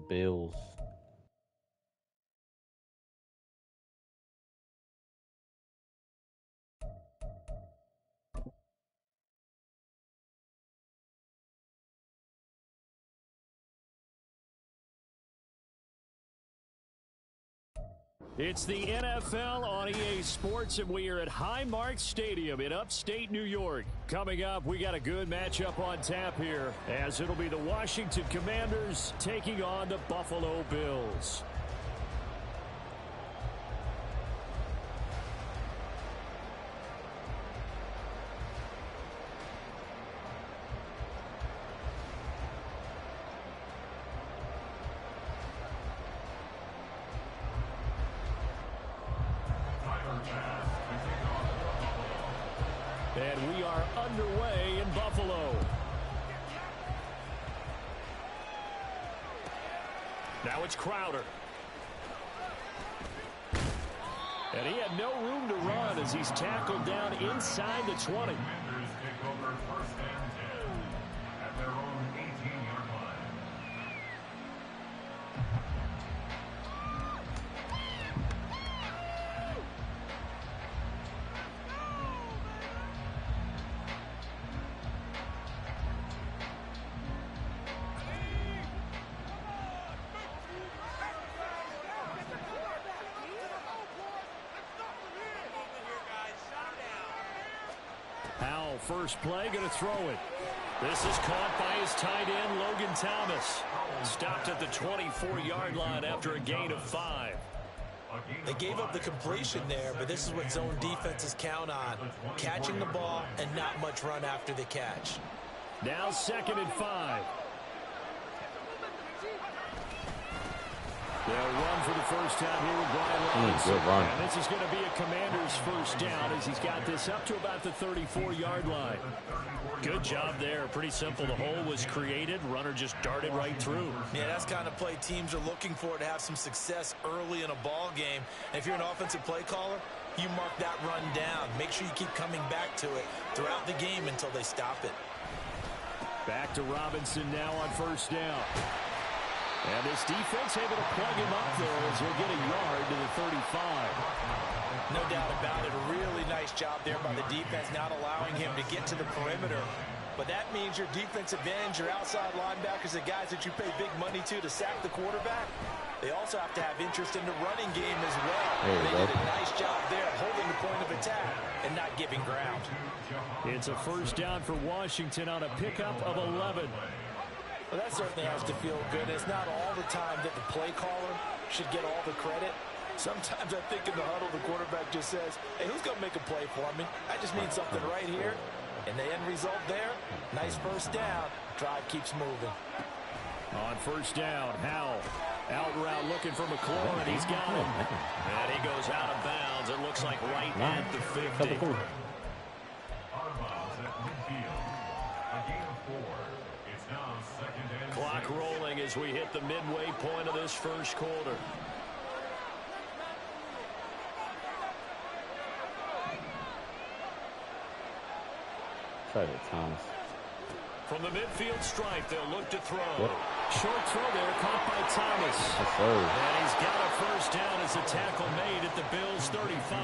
Bills. It's the NFL on EA Sports, and we are at Highmark Stadium in upstate New York. Coming up, we got a good matchup on tap here, as it'll be the Washington Commanders taking on the Buffalo Bills. And we are underway in Buffalo. Now it's Crowder. And he had no room to run as he's tackled down inside the 20. First play, going to throw it. This is caught by his tight end, Logan Thomas. Stopped at the 24-yard line after a gain of 5. They gave up the completion there, but this is what zone defenses count on. Catching the ball and not much run after the catch. Now 2nd and 5. They'll run for the first time here with Brian Robinson. Good run. And this is going to be a Commander's first down as he's got this up to about the 34-yard line. Good job there. Pretty simple. The hole was created. Runner just darted right through. Yeah, that's the kind of play teams are looking for to have some success early in a ball game. And if you're an offensive play caller, you mark that run down. Make sure you keep coming back to it throughout the game until they stop it. Back to Robinson now on first down. And this defense able to plug him up there as he'll get a yard to the 35. No doubt about it. A really nice job there by the defense, not allowing him to get to the perimeter. But that means your defensive ends, your outside linebackers, the guys that you pay big money to sack the quarterback, they also have to have interest in the running game as well. They did a nice job there holding the point of attack and not giving ground. It's a first down for Washington on a pickup of 11. Well, that certainly has to feel good. It's not all the time that the play caller should get all the credit. Sometimes I think in the huddle, the quarterback just says, hey, who's going to make a play for me? I just need something right here. And the end result there, nice first down. Drive keeps moving. On first down, Howell. Out route looking for McClure, and he's got him. And he goes out of bounds. It looks like right at the 50. Clock rolling as we hit the midway point of this first quarter. Thomas. From the midfield stripe, they'll look to throw. Short throw there, caught by Thomas. And he's got a first down as a tackle made at the Bills' 35.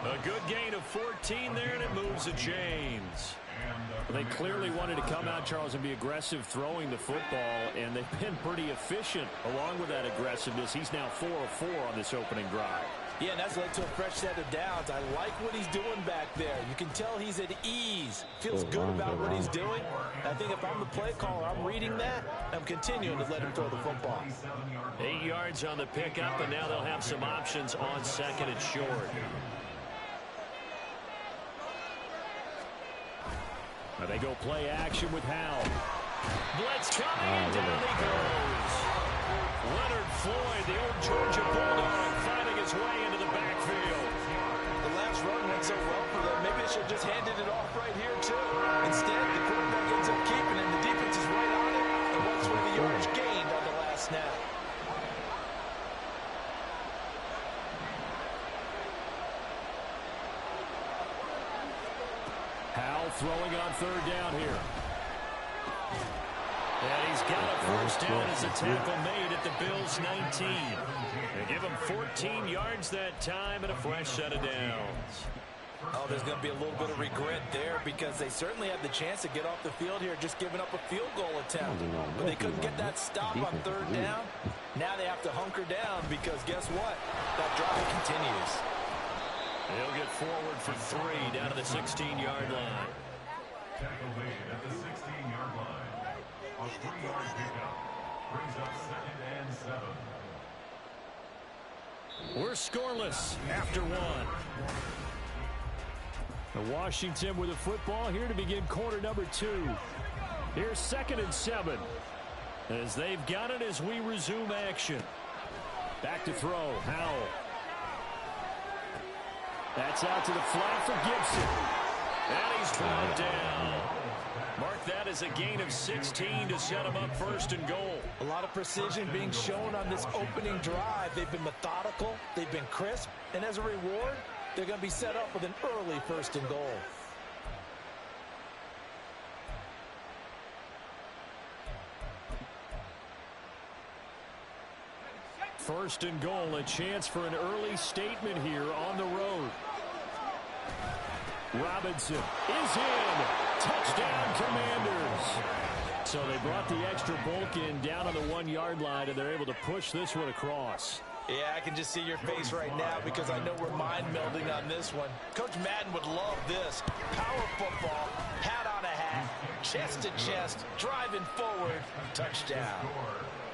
A good gain of 14 there, and it moves to James. They clearly wanted to come out, Charles, and be aggressive throwing the football, and they've been pretty efficient along with that aggressiveness. He's now 4 of 4 on this opening drive. Yeah, and that's led to a fresh set of downs. I like what he's doing back there. You can tell he's at ease. Feels good about what he's doing. I think if I'm the play caller, I'm reading that. I'm continuing to let him throw the football. 8 yards on the pickup, and now they'll have some options on 2nd and short. Now they go play action with Howell. Blitz coming, down he goes. Leonard Floyd, the old Georgia Bulldog, finding his way into the backfield. The last run went so well for them. Maybe they should have just handed it off right here, too. Instead, the quarterback ends up keeping it, and the defense is right on it. And what's for the yards gained on the last snap. Howell throwing on third down here. And he's got a first down as a tackle made at the Bills' 19. They give him 14 yards that time and a fresh set of downs. Oh, there's going to be a little bit of regret there because they certainly had the chance to get off the field here, just giving up a field goal attempt. But they couldn't get that stop on third down. Now they have to hunker down because guess what? That drive continues. He'll get forward for 3 down to the 16-yard line. Tackle made at the 16-yard line. A 3-yard pickup brings up 2nd and 7. We're scoreless after 1. Washington with the football here to begin quarter number 2. Here's 2nd and 7. As they've got it as we resume action. Back to throw. Howell. That's out to the flat for Gibson. And he's brought down. Mark that as a gain of 16 to set him up 1st and goal. A lot of precision being shown on this opening drive. They've been methodical. They've been crisp. And as a reward, they're going to be set up with an early 1st and goal. First and goal, a chance for an early statement here on the road. Robinson is in. Touchdown, Commanders. So they brought the extra bulk in down on the 1-yard line, and they're able to push this one across. Yeah, I can just see your face right now because I know we're mind melding on this one. Coach Madden would love this. Power football, hat on a hat, chest to chest, driving forward, touchdown.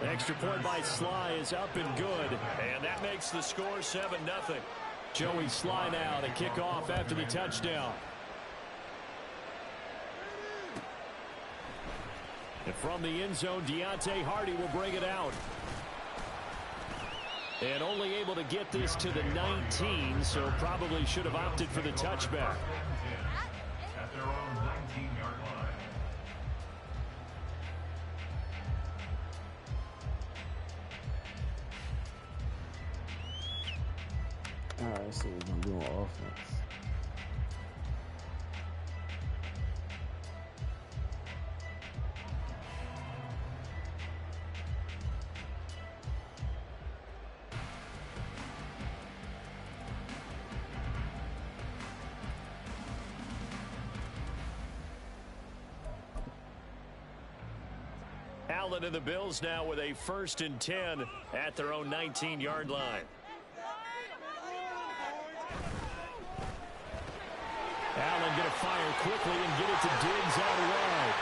Extra point by Sly is up and good, and that makes the score 7-0. Joey Sly now to kick off after the touchdown. And from the end zone, Deontay Hardy will bring it out. And only able to get this to the 19, so probably should have opted for the touchback. At their own 19-yard line. All right, let's see what we're going to do on offense. Allen and the Bills now with a 1st and 10 at their own 19-yard line. Allen going to fire quickly and get it to Diggs out wide.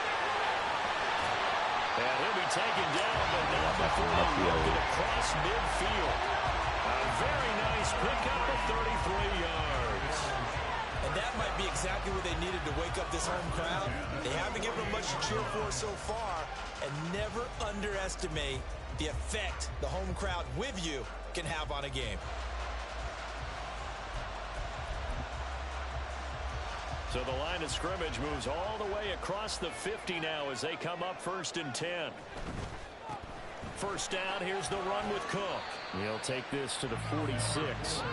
And he'll be taken down, but not before they work it across midfield. A very nice pickup of 33 yards. And that might be exactly what they needed to wake up this home crowd. They haven't given them much to cheer for so far. And never underestimate the effect the home crowd with you can have on a game. So the line of scrimmage moves all the way across the 50 now as they come up 1st and 10. First down, here's the run with Cook. He'll take this to the 46.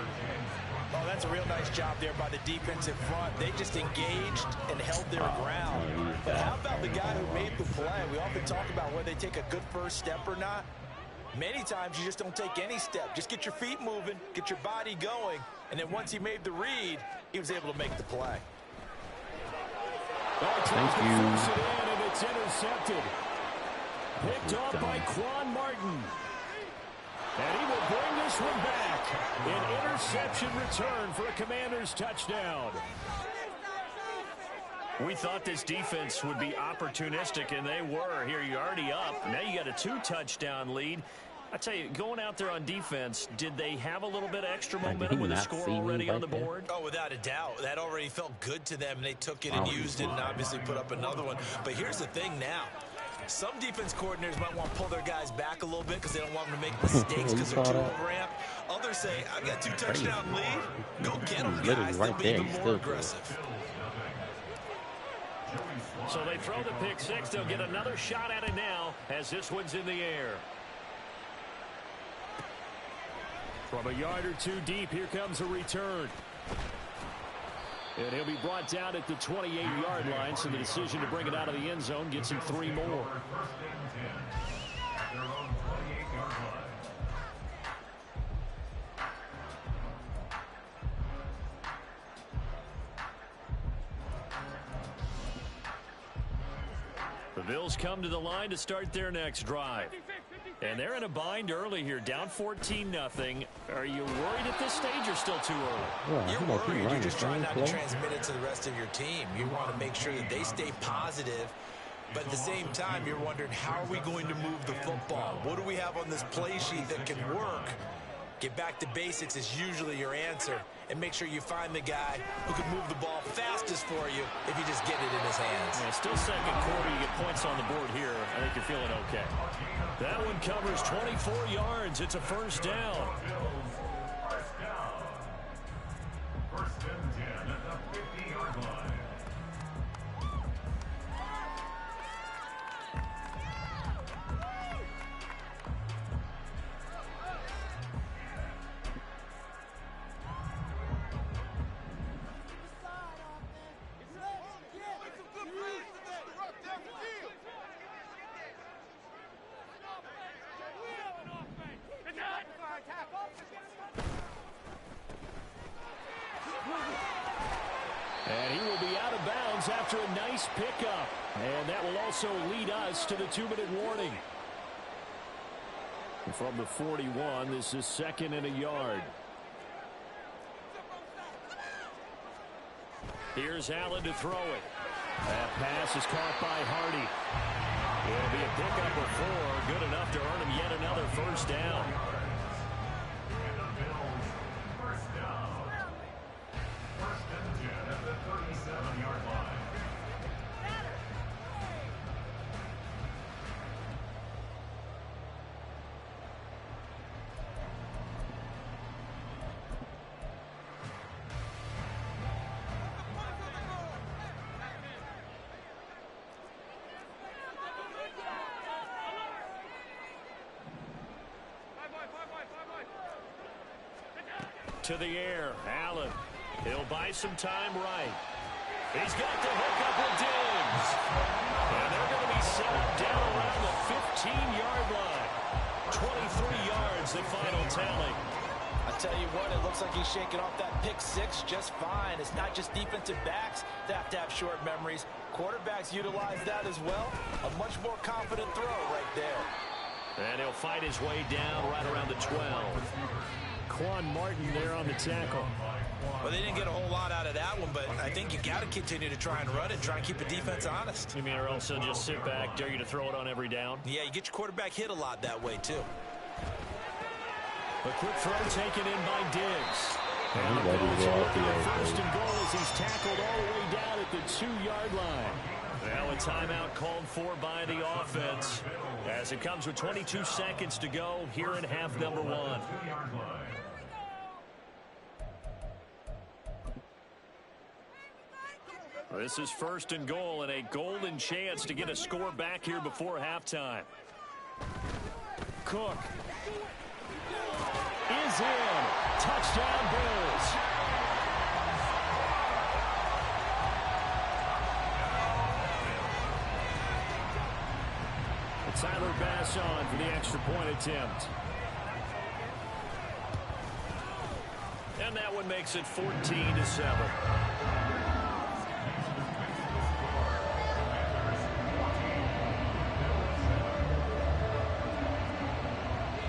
Oh, that's a real nice job there by the defensive front. They just engaged and held their ground. But how about the guy who made the play? We often talk about whether they take a good first step or not. Many times you just don't take any step. Just get your feet moving, get your body going, and then once he made the read, he was able to make the play. Thank you. And it's intercepted. Picked off by Quan Martin. And he will bring this one back. An interception return for a Commanders touchdown. We thought this defense would be opportunistic, and they were. Here, you're already up. Now you got a 2-touchdown lead. I tell you, going out there on defense, did they have a little bit of extra momentum with a score already on the board? Oh, without a doubt. That already felt good to them, and they took it and used it and obviously put up another one. But here's the thing now. Some defense coordinators might want to pull their guys back a little bit because they don't want them to make mistakes because they're too overramped. Others say, I've got 2-touchdown lead. Go get them, guys. They'll be even more aggressive. So they throw the pick six. They'll get another shot at it now as this one's in the air. From a yard or two deep, here comes a return. And he'll be brought down at the 28-yard line, so the decision to bring it out of the end zone gets him 3 more. First and 10 at their own 28-yard line. The Bills come to the line to start their next drive. And they're in a bind early here, down 14-0. Are you worried at this stage or still too early? You're worried. You're just trying not to transmit it to the rest of your team. You want to make sure that they stay positive. But at the same time, you're wondering, how are we going to move the football? What do we have on this play sheet that can work? Get back to basics is usually your answer. And make sure you find the guy who can move the ball fastest for you if you just get it in his hands. Yeah, still second quarter. You get points on the board here. I think you're feeling okay. That one covers 24 yards. It's a first down. First and 10 at the 50-yard line. And he will be out of bounds after a nice pickup. And that will also lead us to the 2-minute warning. From the 41, this is 2nd and a yard. Here's Allen to throw it. That pass is caught by Hardy. It'll be a pickup of 4, good enough to earn him yet another first down. And the Bills first down. First and 10 at the 37-yard line. To the air, Allen. He'll buy some time right. He's got the hook up with Diggs. And they're going to be set up down around the 15-yard line. 23 yards, the final tally. I tell you what, it looks like he's shaking off that pick 6 just fine. It's not just defensive backs that have to have short memories. Quarterbacks utilize that as well. A much more confident throw right there. And he'll fight his way down right around the 12. Quan Martin there on the tackle. Well, they didn't get a whole lot out of that one, but I think you got to continue to try and run it, try and keep the defense honest. You mean, or also just sit back, dare you to throw it on every down? Yeah, you get your quarterback hit a lot that way, too. A quick throw taken in by Diggs. And the Bills are looking at 1st and goal as he's tackled all the way down at the 2-yard line. Now a timeout called for by the offense as it comes with 22 seconds to go here in half number 1. This is 1st and goal and a golden chance to get a score back here before halftime. Cook is in. Touchdown, Bills. Tyler Bass on for the extra point attempt. And that one makes it 14-7.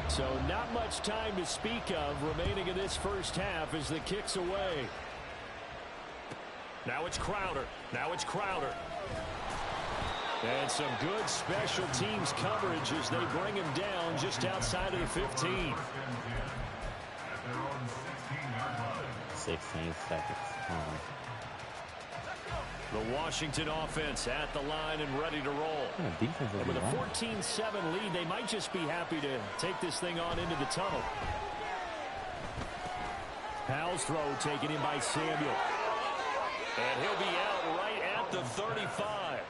So not much time to speak of remaining in this first half as the kick's away. Now it's Crowder. And some good special teams coverage as they bring him down just outside of the 15. 16 seconds. The Washington offense at the line and ready to roll. And with a 14-7 lead, they might just be happy to take this thing on into the tunnel. Powell's throw taken in by Samuel. And he'll be out right at the 35.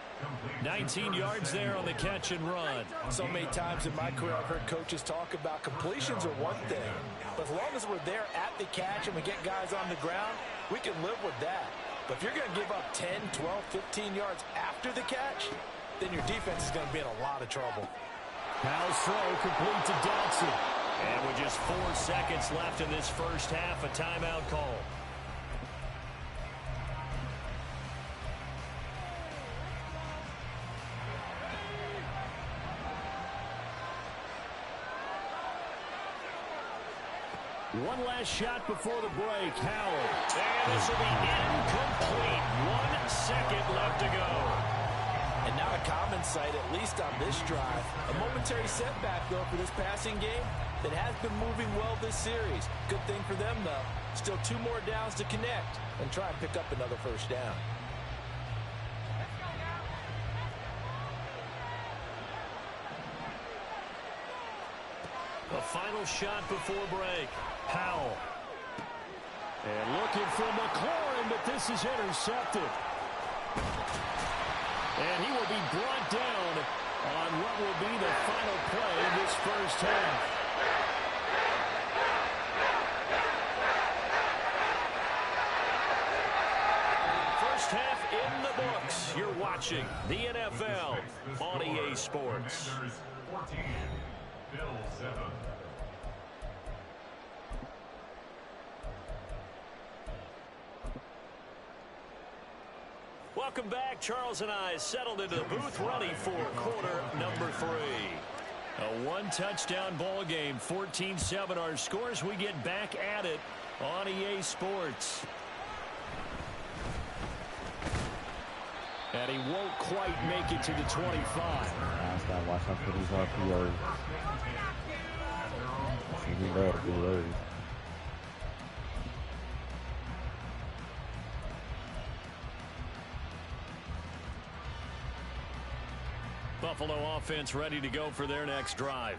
19 yards there on the catch and run. So many times in my career I've heard coaches talk about completions are one thing, but as long as we're there at the catch and we get guys on the ground, we can live with that. But if you're going to give up 10, 12, 15 yards after the catch, then your defense is going to be in a lot of trouble. Powell's throw complete to Dodson. And with just 4 seconds left in this first half, a timeout call. One last shot before the break. Howell. And this will be incomplete. 1 second left to go. And not a common sight, at least on this drive. A momentary setback, though, for this passing game that has been moving well this series. Good thing for them, though. Still 2 more downs to connect and try and pick up another first down. A final shot before break. Powell. And looking for McLaurin, but this is intercepted. And he will be brought down on what will be the final play of this first half. First half in the books. You're watching the NFL on EA Sports. 14, Bills 7. Welcome back. Charles and I settled into the booth ready for quarter number 3. A 1-touchdown ball game, 14-7 our scores. We get back at it on EA Sports. And he won't quite make it to the 25. I gotta watch out for these RPOs. He love to do those. Buffalo offense ready to go for their next drive.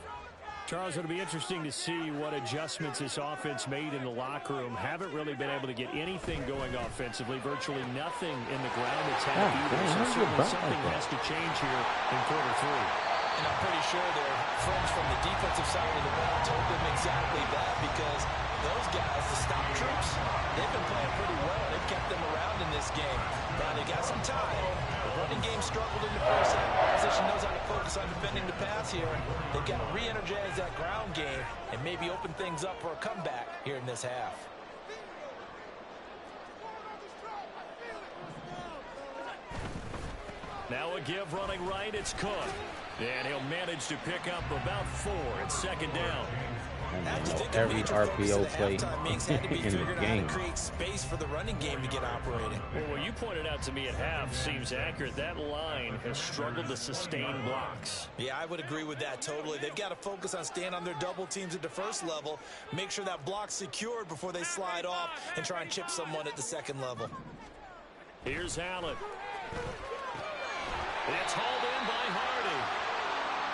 Charles, it'll be interesting to see what adjustments this offense made in the locker room. Haven't really been able to get anything going offensively. Virtually nothing in the ground attack either. So certainly something has to change here in quarter 3. And I'm pretty sure their friends from the defensive side of the ball told them exactly that, because those guys, the stop troops, they've been playing pretty well. They've kept them around in this game. Now they got some time. The running game struggled in the first half. Opposition knows how to focus on defending the pass here, and they've got to re-energize that ground game and maybe open things up for a comeback here in this half. Now a give running right, it's Cook. And he'll manage to pick up about 4 at second down. Every RPO play in the game. Create space for the running game to get operating. Well, what you pointed out to me at half seems accurate. That line has struggled to sustain blocks. Yeah, I would agree with that totally. They've got to focus on staying on their double teams at the first level, make sure that block's secured before they slide off and try and chip someone at the second level. Here's Allen. It's hauled in by Hardy.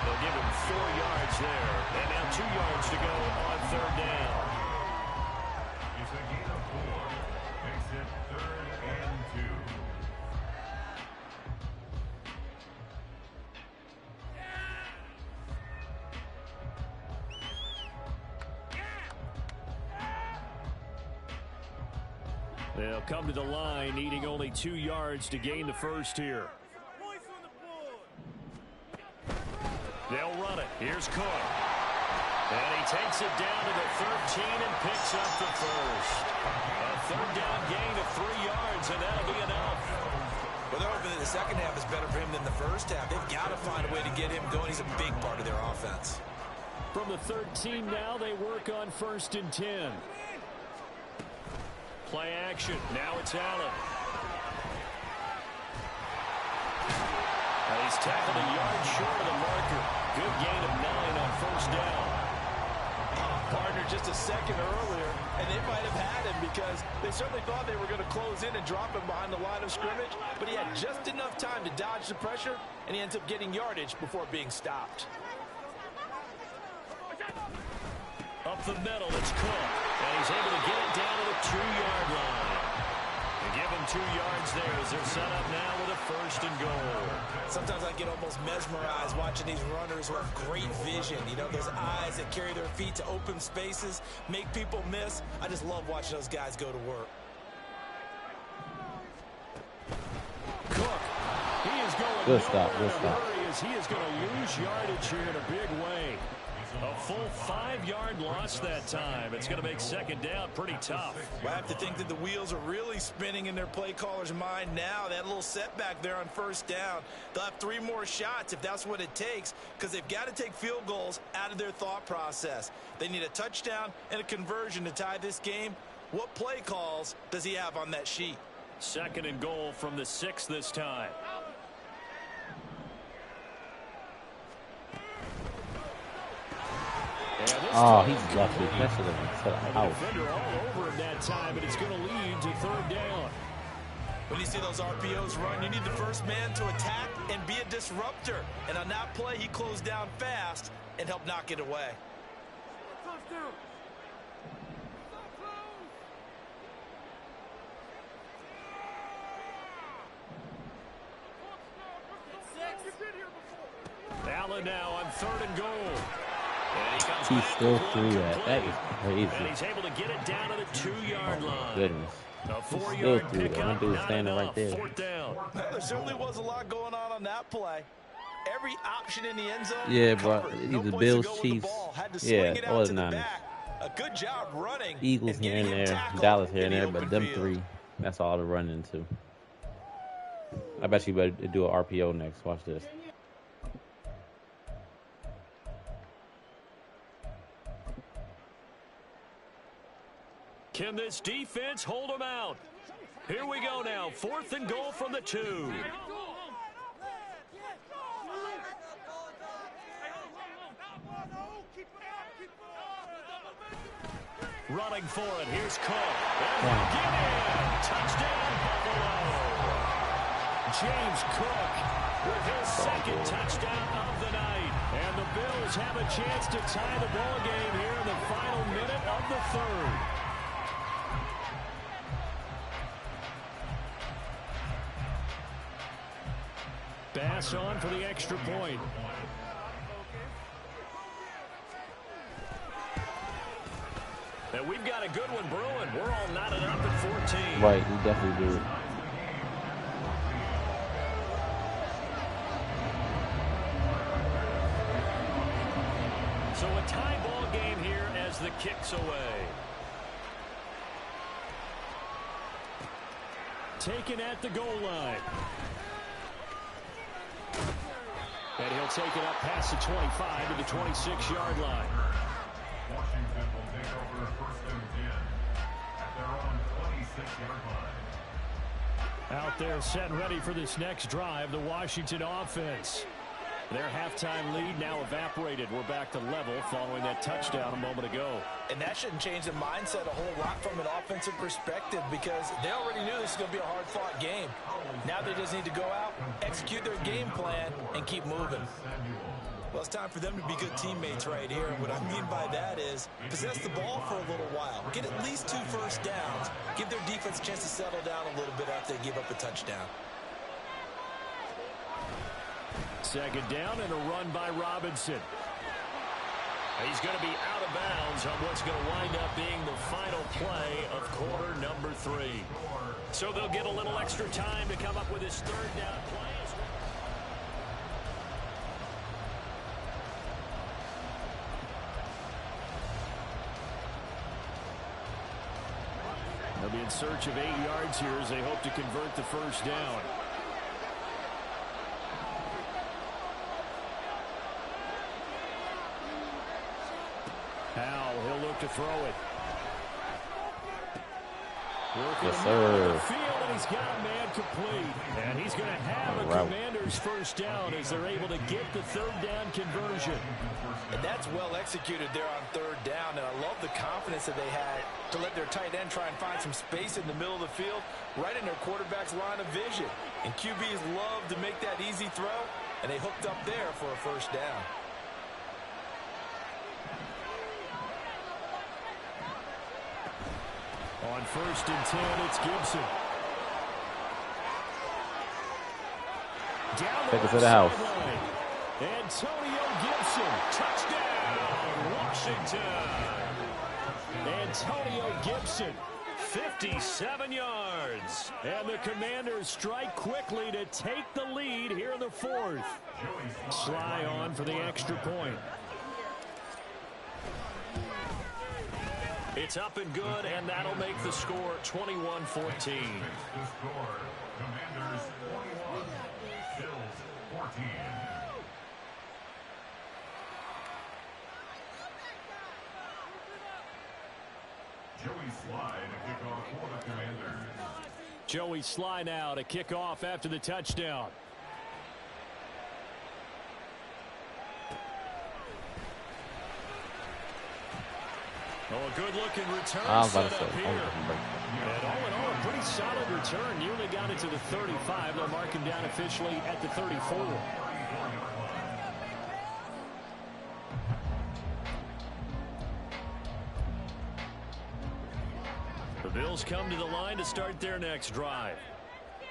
They'll give him 4 yards there. And now 2 yards to go on third down. It's a gain of 4. Makes it 3rd and 2. They'll come to the line, needing only 2 yards to gain the first here. They'll run it. Here's Cook. And he takes it down to the 13 and picks up the first. A third down gain of 3 yards, and that'll be enough. Well, they're hoping that the second half is better for him than the first half. They've got to find a way to get him going. He's a big part of their offense. From the 13 now, they work on 1st and 10. Play action. Now it's Allen. And he's tackled a yard short of the marker. Good gain of 9 on 1st down. Partner just a second earlier, and they might have had him because they certainly thought they were going to close in and drop him behind the line of scrimmage, but he had just enough time to dodge the pressure, and he ends up getting yardage before being stopped. Up the middle, it's Cook, and he's able to get it down to the 2-yard line. They give him 2 yards there as they're set up now with a 1st and goal. Sometimes I get almost mesmerized watching these runners who have great vision. You know, those eyes that carry their feet to open spaces, make people miss. I just love watching those guys go to work. Good stop. Good stop. He is going to lose yardage here in a big way. A full 5-yard loss that time. It's going to make second down pretty tough. Well, I have to think that the wheels are really spinning in their play caller's mind now. That little setback there on first down. They'll have 3 more shots if that's what it takes, because they've got to take field goals out of their thought process. They need a touchdown and a conversion to tie this game. What play calls does he have on that sheet? Second and goal from the 6 this time. Oh, he's lucky. That's to the house. Defender all over him that time, and it's going to lead to third down. When you see those RPOs run, you need the first man to attack and be a disruptor. And on that play, he closed down fast and helped knock it away. Allen now on third and goal. He still threw that. That is crazy. And he's able to get it down to the 2-yard line. Goodness. A He 4-yard still threw that. pickup, One dude not standing right enough. there. Fourth down. There certainly was a lot going on that play. Every option in the end zone. Yeah, bro. Covered. No Either place Bills, to go with the Chiefs, ball. Had to swing it out or to the the Niners. back. A good job running. Eagles and here and getting him there, tackled Dallas here in and the there, but open them field. 3, that's all to run into. I bet you better do an RPO next. Watch this. Can this defense hold them out? Here we go now. 4th and goal from the 2. Running for it. Here's Cook. And get in. Touchdown, Buffalo. James Cook with his second touchdown of the night. And the Bills have a chance to tie the ball game here in the final minute of the 3rd. Bass on for the extra point. And we've got a good one brewing. We're all knotted up at 14. Right, we definitely do. So a tie ball game here as the kick's away. Taken at the goal line. And he'll take it up past the 25 to the 26-yard line. Washington will take over 1st and 10 at their own 26-yard line. Out there set and ready for this next drive, the Washington offense. Their halftime lead now evaporated. We're back to level following that touchdown a moment ago. And that shouldn't change the mindset a whole lot from an offensive perspective, because they already knew this was going to be a hard-fought game. Now they just need to go out, execute their game plan, and keep moving. Well, it's time for them to be good teammates right here. And what I mean by that is possess the ball for a little while. Get at least 2 first downs. Give their defense a chance to settle down a little bit after they give up a touchdown. Second down and a run by Robinson. He's going to be out of bounds on what's going to wind up being the final play of quarter number 3. So they'll get a little extra time to come up with his 3rd down play. They'll be in search of 8 yards here as they hope to convert the first down. Howell, he'll look to throw it. Working Yes, the middle of sir. the field, and he's got a man complete. And he's going to have a Commander's first down as they're able to get the 3rd down conversion. And that's well executed there on 3rd down, and I love the confidence that they had to let their tight end try and find some space in the middle of the field, right in their quarterback's line of vision. And QBs love to make that easy throw, and they hooked up there for a first down. On 1st and 10, it's Gibson. Down Take it to the house. sideline. Antonio Gibson, touchdown, Washington. Antonio Gibson, 57 yards. And the Commanders strike quickly to take the lead here in the fourth. Sly on for the extra point. It's up and good, and that'll make the score 21-14. The score, Commanders 41, Bills 14. Joey Sly to kick off for the Commanders. Joey Sly now to kick off after the touchdown. Oh, a good-looking return set up here. And all in all, a pretty solid return. Nearly got it to the 35. They'll mark him down officially at the 34. The Bills come to the line to start their next drive.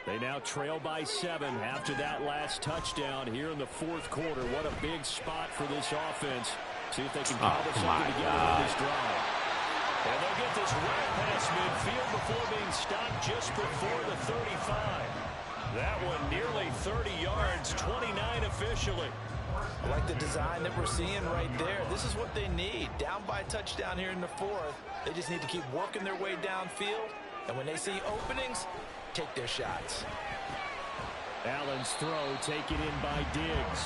They now trail by 7 after that last touchdown here in the fourth quarter. What a big spot for this offense. See if they can cobble something together with this drive. And they'll get this right past midfield before being stopped just before the 35. That one nearly 30 yards, 29 officially. I like the design that we're seeing right there. This is what they need. Down by a touchdown here in the fourth. They just need to keep working their way downfield. And when they see openings, take their shots. Allen's throw taken in by Diggs.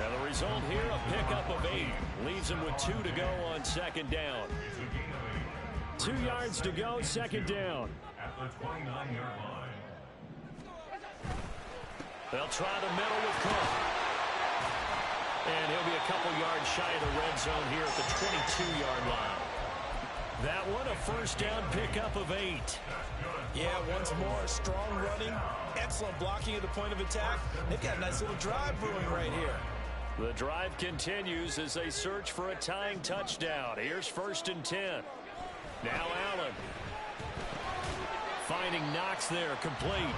And the result here, a pickup of 8. Leaves him with 2 to go on second down. 2 yards to go, second down. At the 29-yard line. They'll try the middle with Cook. And he'll be a couple yards shy of the red zone here at the 22-yard line. That one, a first down pickup of 8. Yeah, once more, strong running, excellent blocking at the point of attack. They've got a nice little drive brewing right here. The drive continues as they search for a tying touchdown. Here's 1st and 10. Now Allen. Finding Knox there, complete.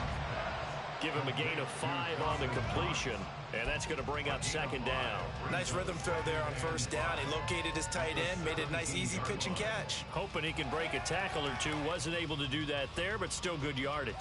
Give him a gain of 5 on the completion. And that's going to bring up second down. Nice rhythm throw there on first down. He located his tight end, made it a nice easy pitch and catch. Hoping he can break a tackle or two. Wasn't able to do that there, but still good yardage.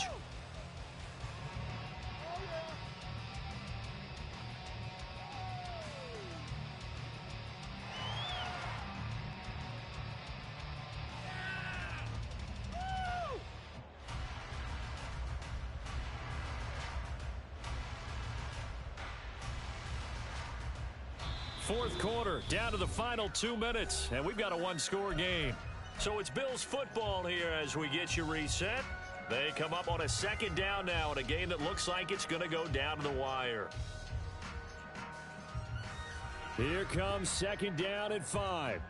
Fourth quarter, down to the final 2 minutes, and we've got a one-score game. So it's Bills football here as we get you reset. They come up on a second down now in a game that looks like it's going to go down to the wire. Here comes second down at 5.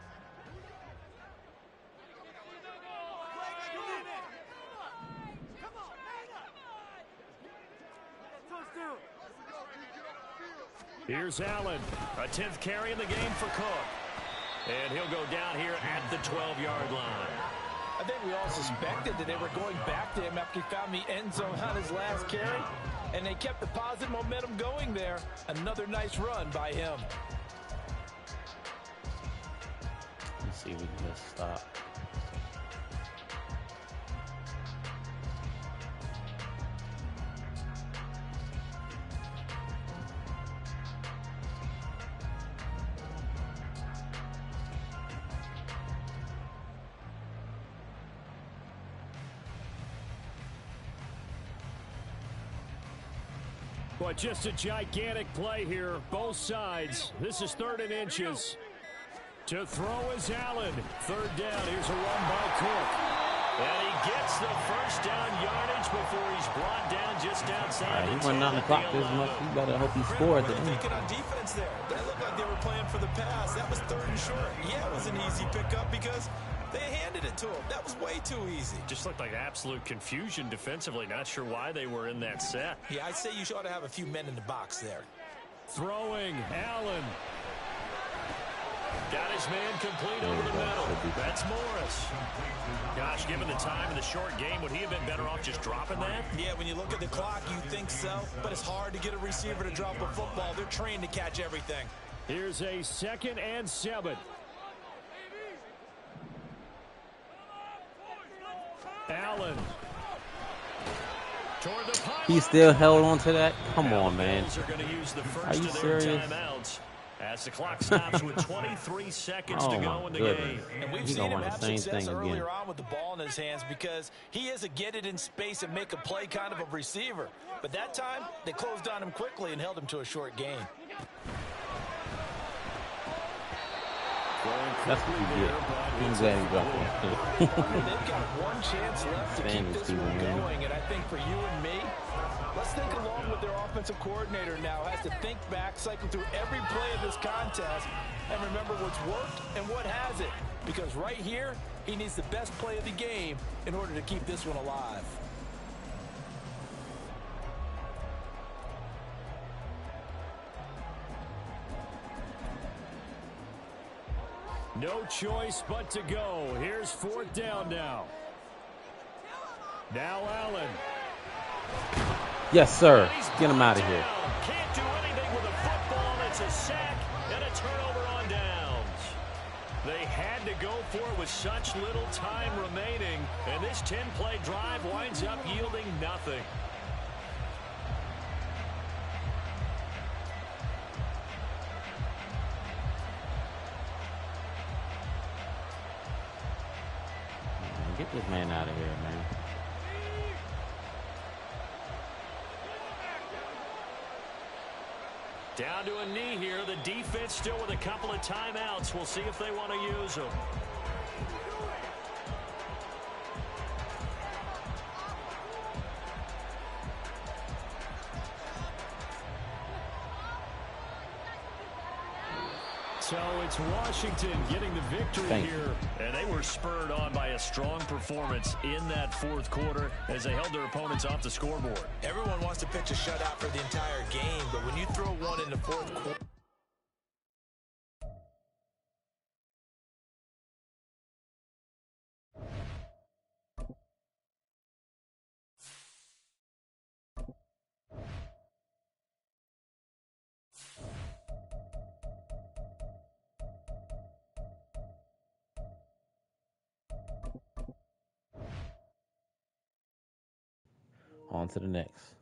Here's Allen, a 10th carry in the game for Cook. And he'll go down here at the 12-yard line. I think we all suspected that they were going back to him after he found the end zone on his last carry. And they kept the positive momentum going there. Another nice run by him. Let's see if we can just stop. But just a gigantic play here, both sides. This is 3rd and inches. To throw is Allen. 3rd down. Here's a run by Cook. And he gets the first down yardage before he's brought down just outside. He went down the clock this much. You better hope he scored. What were they thinking on defense there? That looked like they were playing for the pass. That was 3rd and short. Yeah, it was an easy pickup because they handed it to him. That was way too easy. Just looked like absolute confusion defensively. Not sure why they were in that set. Yeah, I'd say you ought to have a few men in the box there. Throwing, Allen. Got his man complete over the middle. That's Morris. Gosh, given the time and the short game, would he have been better off just dropping that? Yeah, when you look at the clock, you think so. But it's hard to get a receiver to drop a football. They're trained to catch everything. Here's a 2nd and 7. Allen. Toward the pylon. He still held on to that? Come on, man. Bills are going to use the first Are you of their serious? timeouts as the clock stops with 23 seconds to Oh, go my in the goodness. game. And we've He seen gonna him run the have same success thing earlier again. on with the ball in his hands because he is a get it in space and make a play kind of a receiver. But that time, they closed on him quickly and held him to a short gain. That's what you get. I'm glad he dropped that. They've got one chance left to keep this one going, and I think for you and me, let's think along with their offensive coordinator now. Has to think back, cycle through every play of this contest, and remember what's worked and what hasn't. Because right here, he needs the best play of the game in order to keep this one alive. No choice but to go. Here's fourth down now. Now Allen. Yes, sir. Get him out of here. Can't do anything with a football. It's a sack and a turnover on downs. They had to go for it with such little time remaining, and this 10-play drive winds up yielding nothing. Get this man out of here, man. Down to a knee here. The defense still with a couple of timeouts. We'll see if they want to use them. So it's Washington getting the victory here. And they were spurred on by a strong performance in that fourth quarter as they held their opponents off the scoreboard. Everyone wants to pitch a shutout for the entire game, but when you throw one in the fourth quarter, On to the next.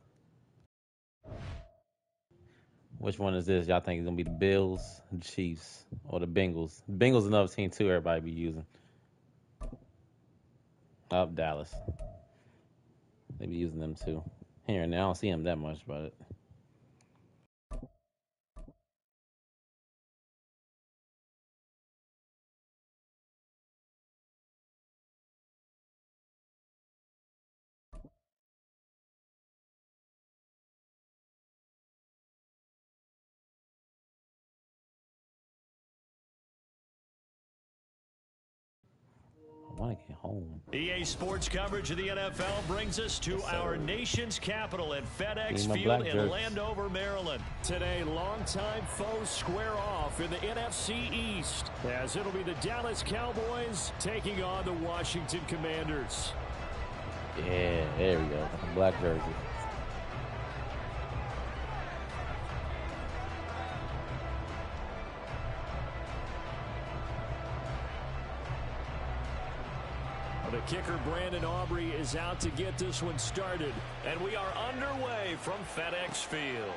Which one is this? Y'all think it's going to be the Bills, the Chiefs, or the Bengals? The Bengals is another team, too, everybody be using. Up Dallas. They be using them, too. Here and there. I don't see them that much, but... I want to get home. EA Sports coverage of the NFL brings us to our nation's capital at FedEx Need Field my in jerseys. Landover, Maryland. Today, longtime foes square off in the NFC East, as it'll be the Dallas Cowboys taking on the Washington Commanders. Yeah, there we go. Black jersey. The kicker, Brandon Aubrey, is out to get this one started. And we are underway from FedEx Field.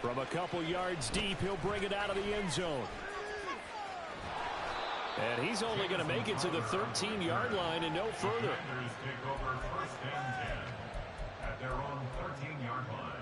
From a couple yards deep, he'll bring it out of the end zone. And he's only going to make it to the 13-yard line and no further. Commanders take over first and 10 at their own 13-yard line.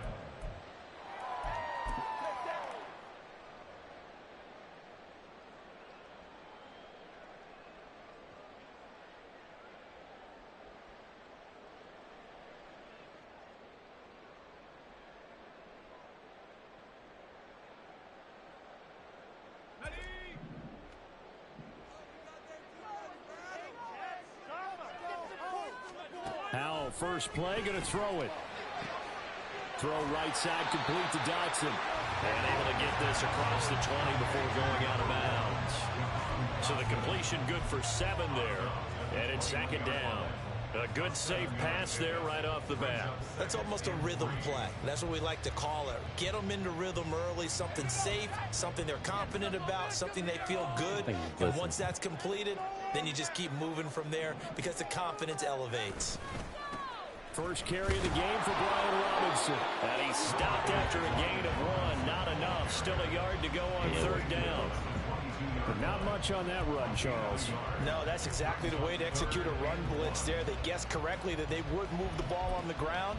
Howell, first play, going to throw it. Throw right side, complete to Dotson. And able to get this across the 20 before going out of bounds. So the completion good for 7 there. And it's second down. A good safe pass there right off the bat. That's almost a rhythm play. That's what we like to call it. Get them into rhythm early, something safe, something they're confident about, something they feel good. And once that's completed, then you just keep moving from there because the confidence elevates. First carry of the game for Brian Robinson. And he stopped after a gain of 1. Not enough. Still a yard to go on third down. But not much on that run, Charles. No, that's exactly the way to execute a run blitz there. They guessed correctly that they would move the ball on the ground,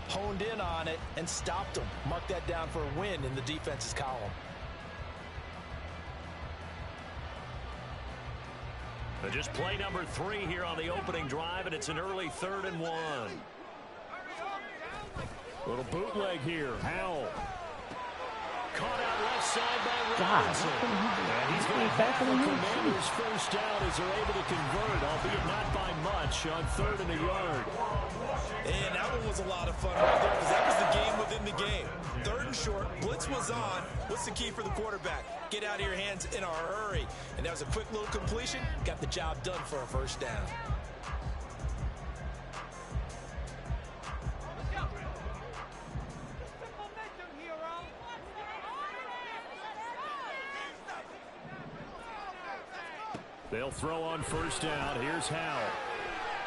honed in on it, and stopped them. Mark that down for a win in the defense's column. Just play number 3 here on the opening drive, and it's an early 3rd and 1. Little bootleg here. Howell. Caught out left side by Robinson. And he's going to back the Commanders' first down as they're able to convert, albeit not by much, on 3rd and a yard. And that one was a lot of fun right there because that was the game within the game. 3rd and short, blitz was on. What's the key for the quarterback? Get out of your hands in a hurry. And that was a quick little completion. Got the job done for a first down. They'll throw on first down. Here's Howell.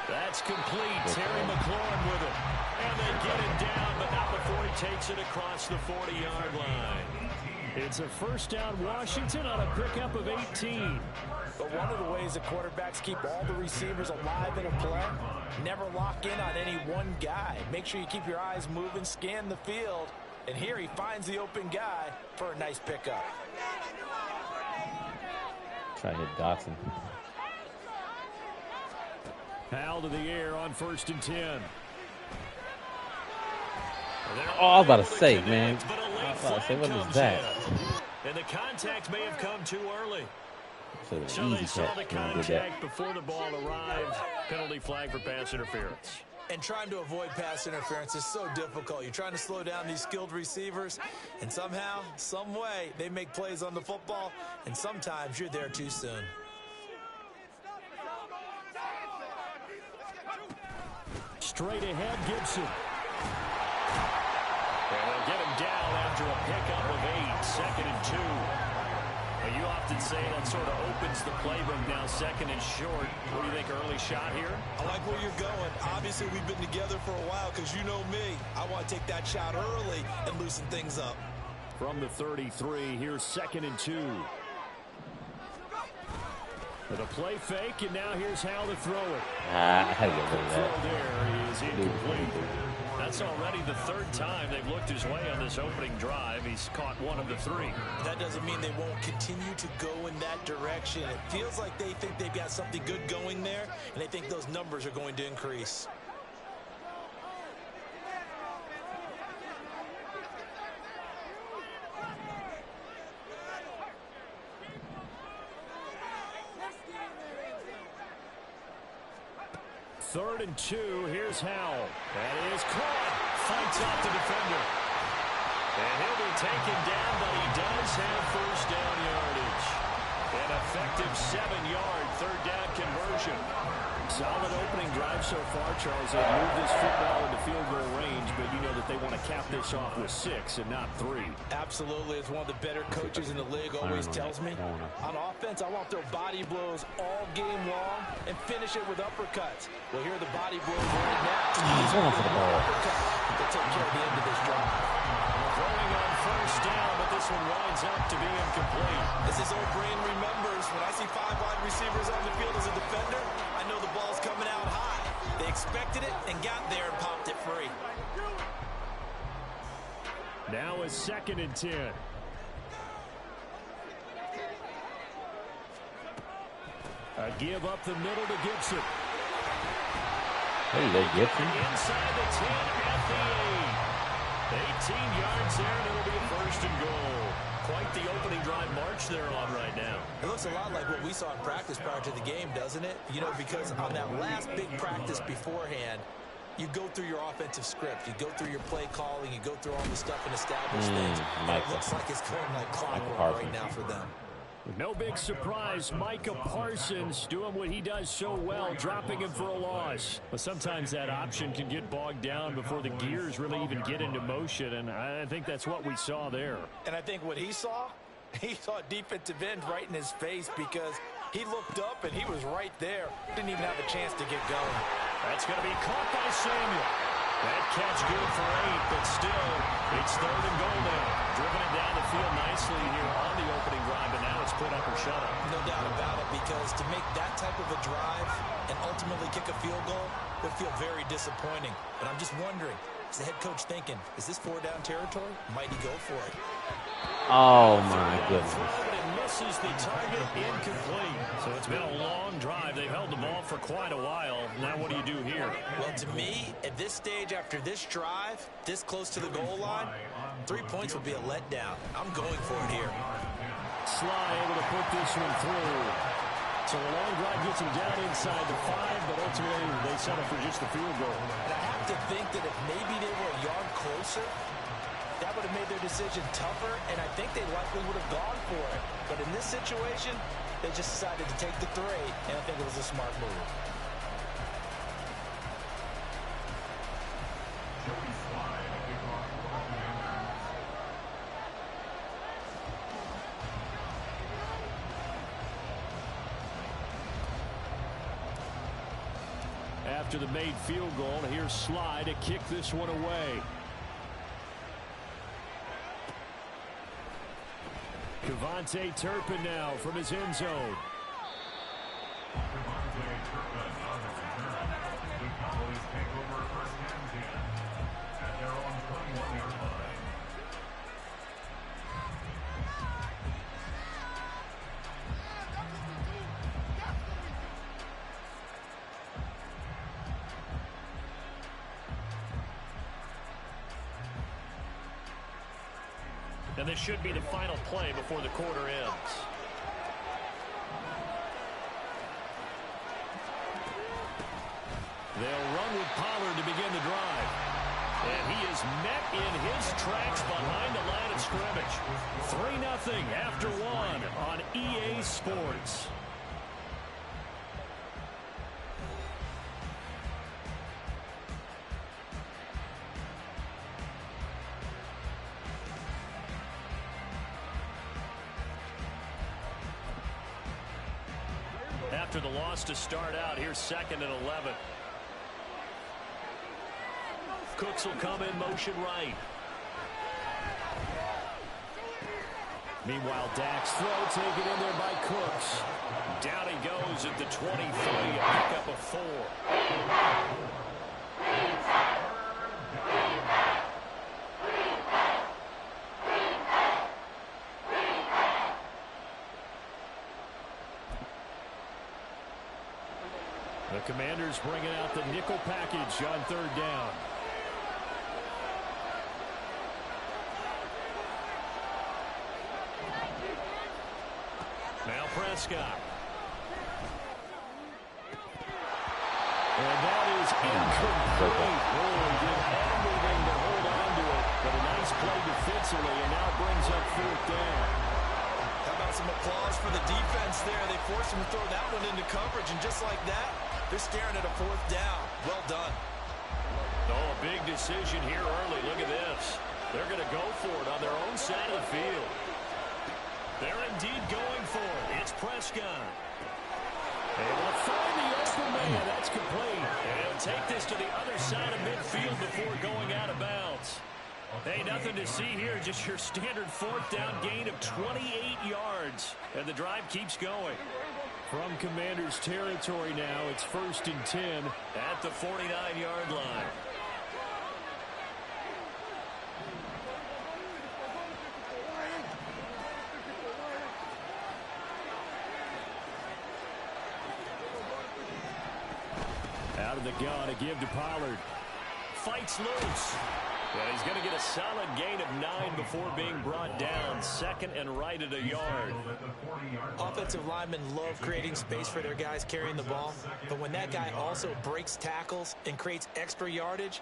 That's complete. Terry McLaurin with it. And they get it down, but not before he takes it across the 40-yard line. It's a first down Washington on a pickup of 18. But one of the ways the quarterbacks keep all the receivers alive in a play, never lock in on any one guy. Make sure you keep your eyes moving, scan the field. And here he finds the open guy for a nice pickup. Try to hit Dotson. Howell to the air on 1st and 10. Oh, I was about to say, man. I was about to say, what is that? And the contact may have come too early. So they saw the contact before the ball arrived. Penalty flag for pass interference. And trying to avoid pass interference is so difficult. You're trying to slow down these skilled receivers, and somehow, some way, they make plays on the football, and sometimes you're there too soon. Straight ahead, Gibson. And they'll get him down after a pickup of 8, 2nd and 2. Well, you often say that sort of opens the playbook now, 2nd and short. What do you think, early shot here? I like where you're going. Obviously, we've been together for a while because you know me. I want to take that shot early and loosen things up. From the 33, here's 2nd and 2. With a play fake, and now here's how to throw it. I had to get rid of that. Throw there is incomplete. That's already the 3rd time they've looked his way on this opening drive. He's caught 1 of the 3. That doesn't mean they won't continue to go in that direction. It feels like they think they've got something good going there, and they think those numbers are going to increase. Third and 2, here's Howell. That is caught. Fights off the defender. And he'll be taken down, but he does have first down yardage. An effective 7-yard third down conversion. Solid opening drive so far, Charles. They've moved this football into field goal range, but you know that they want to cap this off with 6 and not 3. Absolutely. As one of the better coaches in the league always tells me, on offense, I want to throw body blows all game long and finish it with uppercuts. Well, here are the body blows right now. He's going for the ball. They'll take care of the end of this drive. Throwing on first down, but this one winds up to be incomplete. As his old brain remembers, when I see 5 wide receivers on the field as a defender, I know the ball's coming out high. They expected it and got there and popped it free. Now is 2nd and 10. A give up the middle to Gibson. Hey, there, Gibson. Inside the 10 at the 8. 18 yards there, and it'll be a 1st and goal. Quite the opening drive march they're on right now. It looks a lot like what we saw in practice prior to the game, doesn't it? You know, because on that last big practice beforehand, you go through your offensive script. You go through your play calling. You go through all the stuff and establish things. And it looks like it's going like clockwork right now for them. No big surprise, Micah Parsons doing what he does so well, dropping him for a loss. But sometimes that option can get bogged down before the gears really even get into motion, and I think that's what we saw there. And I think what he saw defensive end right in his face, because he looked up and he was right there. Didn't even have a chance to get going. That's going to be caught by Samuel. That catch good for 8, but still, it's 3rd and goal now. Driven it down the field nicely here on the opening drive, and now it's put up or shut up. No doubt about it, because to make that type of a drive and ultimately kick a field goal would feel very disappointing. But I'm just wondering, is the head coach thinking, is this 4-down territory? Might he go for it? Oh, my goodness. It misses the target, incomplete. So it's been a long drive. They've held the ball for quite a while. Now what do you do here? Well, to me, at this stage after this drive, this close to the goal line, 3 points would be a letdown. I'm going for it here. Sly able to put this one through. So a long drive gets him down inside the 5, but ultimately they settle for just the field goal. And I have to think that if maybe they were a yard closer, that would have made their decision tougher, and I think they likely would have gone for it. But in this situation, they just decided to take the 3, and I think it was a smart move. After the made field goal, here's Sly to kick this one away. Kevontae Turpin now from his end zone. Kevontae Turpin on the return. The Cowboys take over 1st and 10 at their own 21-yard line. And this should be the final play before the quarter ends. They'll run with Pollard to begin the drive. And he is met in his tracks behind the line of scrimmage. 3-0 after 1 on EA Sports. After the loss to start out, here's 2nd and 11. Cooks will come in motion right. Meanwhile, Dak's throw taken in there by Cooks. Down he goes at the 23, a pickup of 4. The Commanders bringing out the nickel package on 3rd down. Now Prescott. And that is incomplete. Boy, did everything to hold on to it. But a nice play defensively, and now brings up 4th down. How about some applause for the defense there? They forced him to throw that one into coverage, and just like that, they're staring at a 4th down. Well done. Oh, a big decision here early. Look at this. They're going to go for it on their own side of the field. They're indeed going for it. It's Prescott. They will find the open man. That's complete. And he'll take this to the other side of midfield before going out of bounds. Hey, nothing to see here. Just your standard 4th down gain of 28 yards. And the drive keeps going. From Commanders territory now, it's 1st and 10 at the 49-yard line. Out of the gun, a give to Pollard. Fights loose. And he's going to get a solid gain of 9 before being brought down. 2nd and right at a yard. Offensive linemen love creating space for their guys carrying the ball. But when that guy also breaks tackles and creates extra yardage,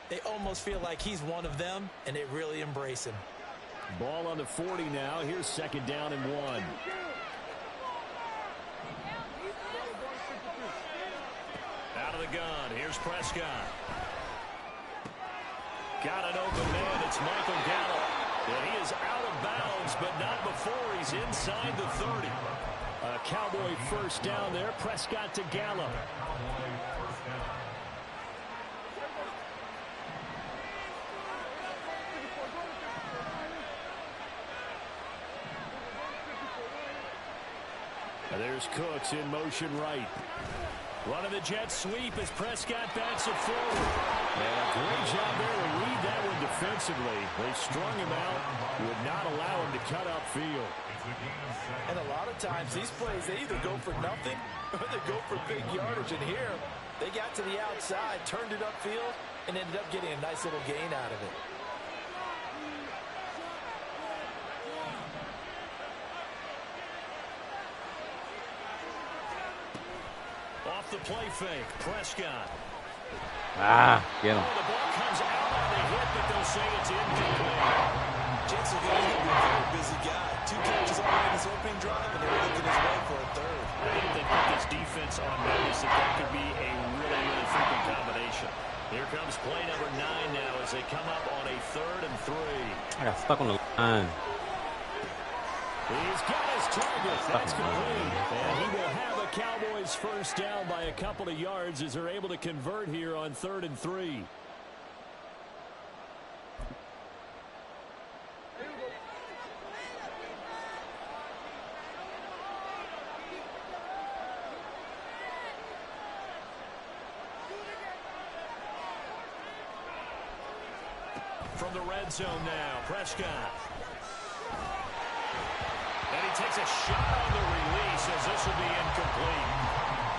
they almost feel like he's one of them, and they really embrace him. Ball on the 40 now. Here's 2nd down and 1. gun. Here's Prescott. Got an open man. It's Michael Gallup. And he is out of bounds, but not before he's inside the 30. A Cowboy first down there. Prescott to Gallup. There's Cooks in motion right. Running the jet sweep as Prescott backs it forward. And a great job there to read that one defensively. They strung him out, would not allow him to cut upfield. And a lot of times these plays, they either go for nothing or they go for big yardage. And here, they got to the outside, turned it upfield, and ended up getting a nice little gain out of it. Off the play fake, Prescott. Get him. The ball comes out on the hit, but they'll say it's incomplete. Jets are going to be a very busy guy. 2 catches already in his opening drive, and they're looking his way for a third. I think they put this defense on notice that could be a really, really freaking combination. Here comes play number 9 now as they come up on a 3rd and 3. I got stuck on the line. He's got his target. That's complete. And he will have a Cowboys first down by a couple of yards as they're able to convert here on 3rd and 3. From the red zone now, Prescott. And he takes a shot on the release as this will be incomplete.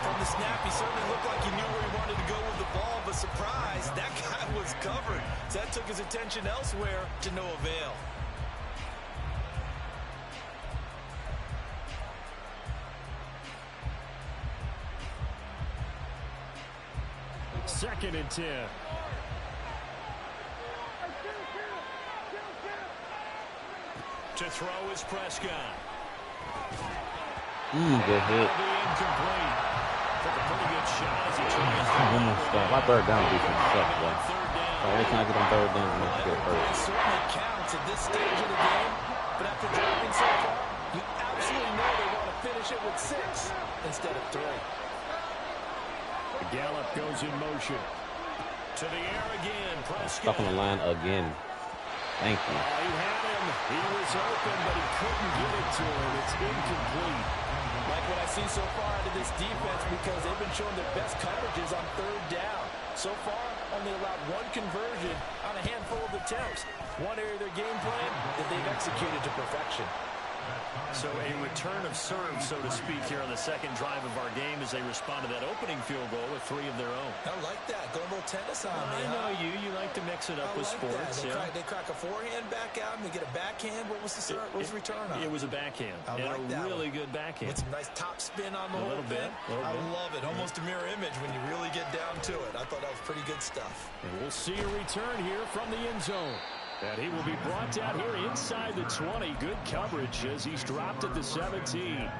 From the snap, he certainly looked like he knew where he wanted to go with the ball, but surprise, that guy was covered. So that took his attention elsewhere to no avail. Second and 10. To throw is Prescott. Good hit. Incomplete. Took a pretty good shot as he tries to My 3rd down defense sucks, though. Every time I get on 3rd down, I'm going to get It hurt. certainly counts at this stage of the game, but after driving so far, you absolutely know they want to finish it with 6 instead of 3. Gallup goes in motion. To the air again, Prescott. Stuck on the line again. Thank you. He had him. He was open, but he couldn't get it to him. It's incomplete. Like what I see so far out of this defense, because they've been showing their best coverages on 3rd down. So far, only allowed 1 conversion on a handful of attempts. One area of their game plan that they've executed to perfection. So a return of serve, so to speak, here on the second drive of our game as they respond to that opening field goal with 3 of their own. I like that. Go a little tennis on me. I know you. You like to mix it up with sports. They crack a forehand back out and they get a backhand. What was the return on? It was a backhand. I and like a really good backhand. With some nice top spin on the whole bit. I love it. Almost a mirror image when you really get down to it. I thought that was pretty good stuff. And we'll see a return here from the end zone. And he will be brought down here inside the 20. Good coverage as he's dropped at the 17. And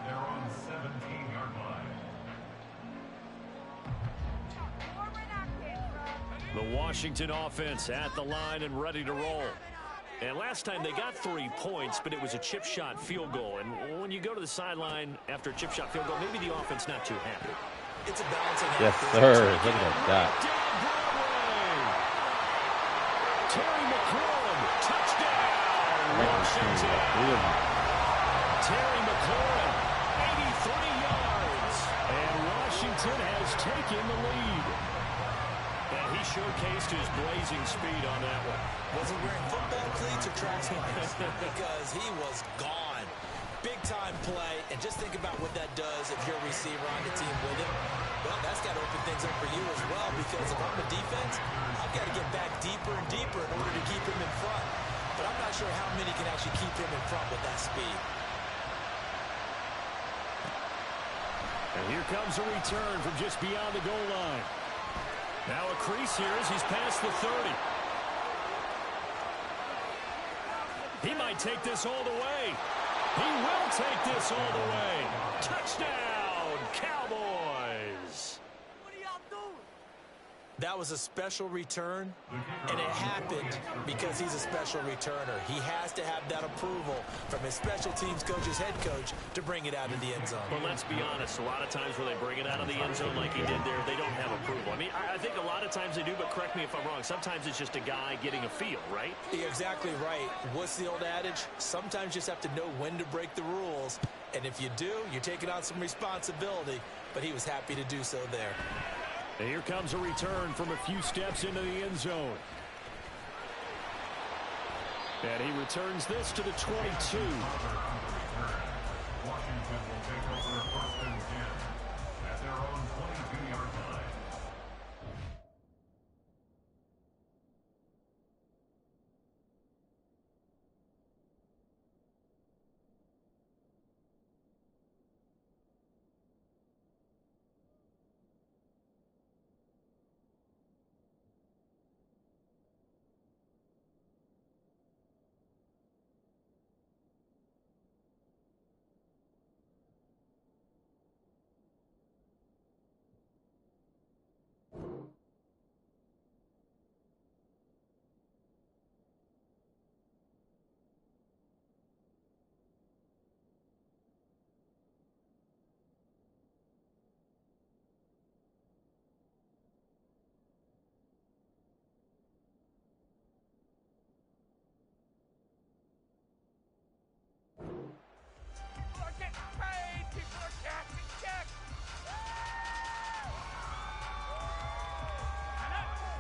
they're on the 17-yard line. The Washington offense at the line and ready to roll. And last time they got 3 points, but it was a chip shot field goal. And when you go to the sideline after a chip shot field goal, maybe the offense not too happy. It's a balancing act. Yes, sir. Look at that. Terry McLaurin, touchdown, Washington. Terry McLaurin, 83 yards. And Washington has taken the lead. And he showcased his blazing speed on that one. Was he wearing football cleats or track sneakers? Because he was gone. Big-time play, and just think about what that does if you're a receiver on the team with him. Well, that's got to open things up for you as well, because if I'm a defense, I've got to get back deeper and deeper in order to keep him in front. But I'm not sure how many can actually keep him in front with that speed. And here comes a return from just beyond the goal line. Now a crease here as he's past the 30. He might take this all the way. He will take this all the way. Touchdown, Cowboys. That was a special return, and it happened because he's a special returner. He has to have that approval from his special teams coach's head coach to bring it out of the end zone. But let's be honest, a lot of times when they bring it out of the end zone like he did there, they don't have approval. I mean, I think a lot of times they do, but correct me if I'm wrong. Sometimes it's just a guy getting a feel, right? You're exactly right. What's the old adage? Sometimes you just have to know when to break the rules. And if you do, you're taking on some responsibility. But he was happy to do so there. And here comes a return from a few steps into the end zone. And he returns this to the 22. Washington will take over 1st and 10 at their own 22-yard line.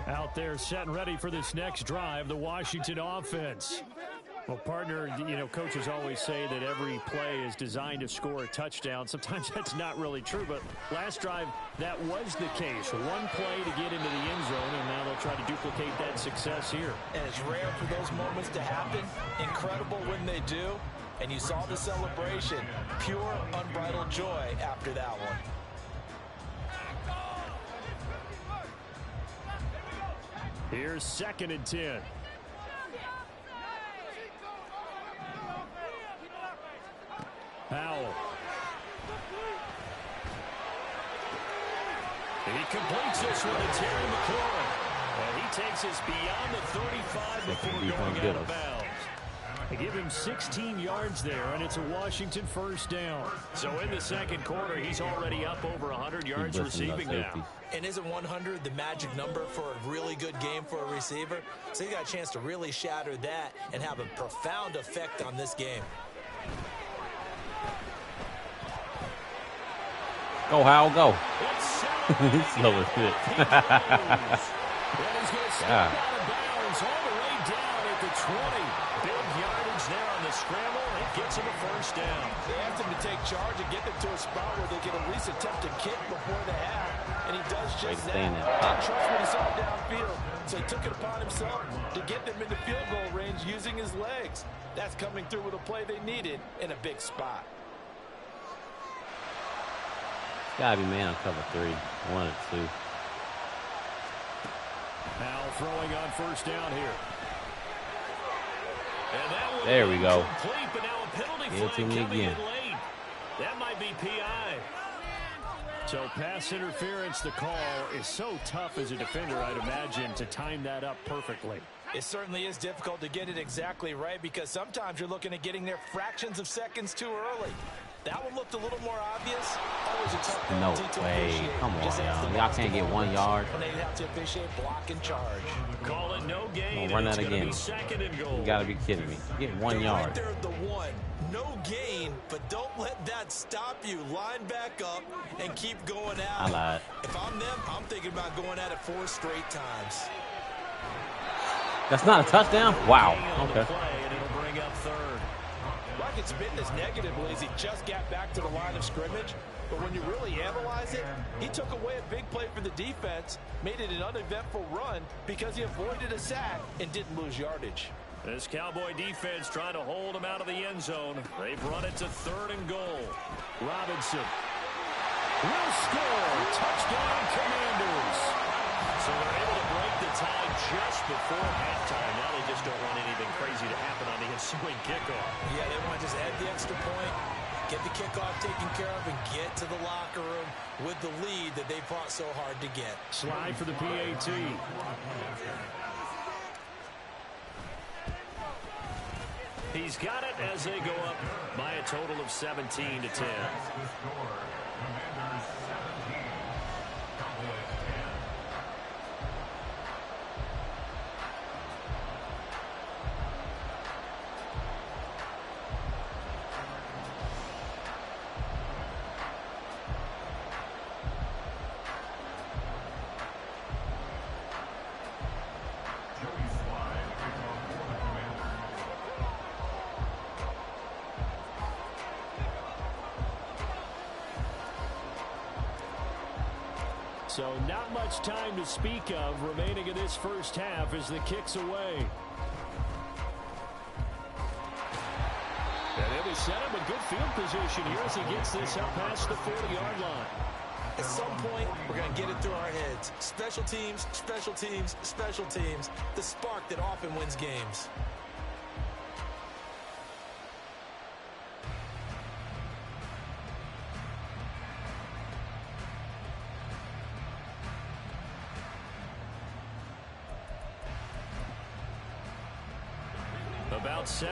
Out there set and ready for this next drive, the Washington offense. Well, partner, you know, coaches always say that every play is designed to score a touchdown. Sometimes that's not really true, but last drive, that was the case. One play to get into the end zone, and now they'll try to duplicate that success here. And it's rare for those moments to happen. Incredible when they do. And you saw the celebration. Pure, unbridled joy after that one. Here's 2nd and 10. Powell. He completes this one to Terry McLaurin. And he takes us beyond the 35 before going out of bounds. They give him 16 yards there, and it's a Washington 1st down. So in the 2nd quarter, he's already up over 100 yards receiving now. And isn't 100 the magic number for a really good game for a receiver? So he got a chance to really shatter that and have a profound effect on this game. Go, Howell, go. He's slow as shit. Yeah. Out of bounds all the way down at the 20. Big yardage there on the scramble. It gets him a 1st down. They asked him to take charge and get them to a spot where they can at least attempt a kick before the half. And he does just that. And trust what he saw downfield. So he took it upon himself to get them into field goal range using his legs. That's coming through with a play they needed in a big spot. It's gotta be man on cover 3. 1 or 2. Now throwing on 1st down here. And that there we go. Complete, but now a penalty flag coming in late. That might be PI. So pass interference, the call is so tough as a defender, I'd imagine, to time that up perfectly. It certainly is difficult to get it exactly right because sometimes you're looking at getting there fractions of seconds too early. That one looked a little more obvious. Always a tough penalty to officiate. Come on, y'all can't get 1 yard. And they have to officiate block and charge. Call it no gain. Run that again. 2nd and goal. You gotta be kidding me. Get 1 yard. Right there at the 1. No gain, but don't let that stop you. Line back up and keep going out. I lied. If I'm them, I'm thinking about going at it 4 straight times. That's not a touchdown? Wow. Okay. And it'll bring up 3rd. I could spin this negatively as he just got back to the line of scrimmage. But when you really analyze it, he took away a big play for the defense, made it an uneventful run because he avoided a sack and didn't lose yardage. This Cowboy defense trying to hold him out of the end zone. They've run it to 3rd and goal. Robinson will score. Touchdown, Commanders. So they're able to break the tie just before halftime. Now they just don't want anything crazy to happen on the ensuing kickoff. Yeah, they want to just add the extra point get the kickoff taken care of, and get to the locker room with the lead that they fought so hard to get. Slide for the PAT. He's got it as they go up by a total of 17-10. The score, Commanders 17, Cowboys 10. Joey Slide kickoff for the Commanders. So not much time to speak of remaining in this first half as the kick's away. And then we set him a good field position here as he gets this up past the 40-yard line. At some point, we're going to get it through our heads. Special teams, special teams, special teams. The spark that often wins games. About 7.